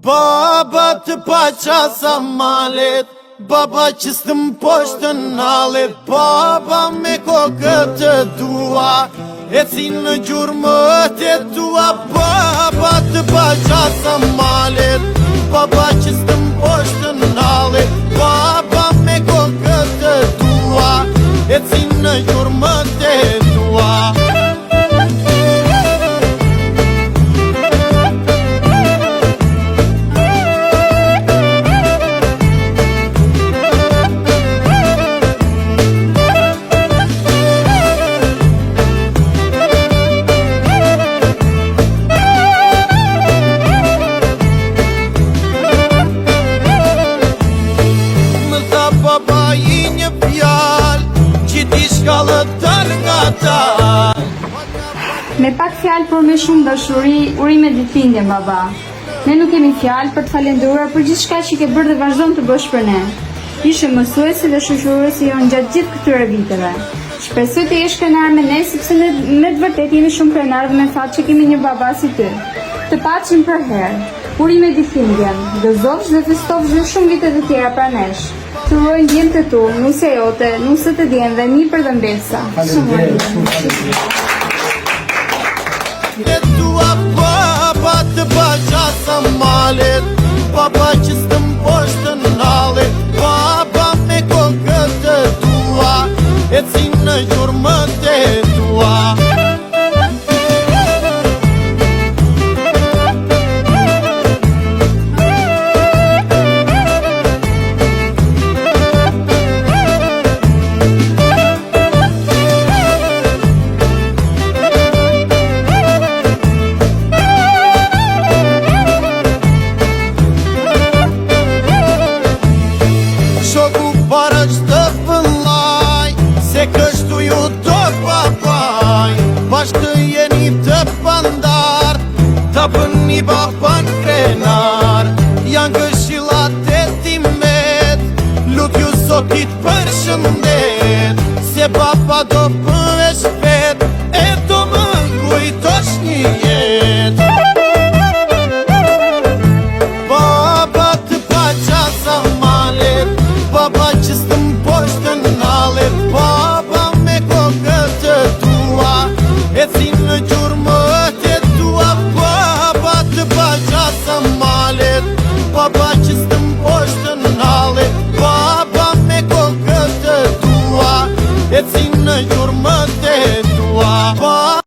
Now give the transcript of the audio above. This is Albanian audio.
Baba të paqa sa malet, baba që s'të m'poshtë nalet, baba me kokët të tua, e si në gjurmët e tua. Baba të paqa sa malet, baba që s'të m'poshtë nalet, baba me kokët të tua, e si në gjurmët e tua. Baba i një fjallë që ti shkallët dalë nga ta. Me pak fjalë por me shumë dashuri, urime ditëlindjen baba. Ne nuk kemi fjalë për të falendëruar për gjithçka që ke bërë dhe vazhdon të bësh për ne. Ishe mësuesi dhe shoqëruesi jonë gjatë gjithë këtyre viteve. Shpresoj të jesh krenar me ne, sepse ne me të vërtetë jemi shumë krenar dhe me fat që kemi një baba si ty. Të paçim për herë. Urime ditëlindjen, gëzofsh dhe festofsh dhe shumë vite të tjera pranesh. Të urojnë djemtë tu, nusja jote, nusët e djemve, mirë dhe mbesa. E tua baba të paqa sa malet, baba që s'të m'poshtë nalet, baba me kokët të tua, e si në gjurmët e tua. Para qëtë vëllaj, se kështu ju do papaj, bashkë jeni të pandar, ta bëni baban krenar. Janë këshillat e timet, lut ju sotit për shëndet, se baba do bëhesh vet, e do më kujtosh një jet.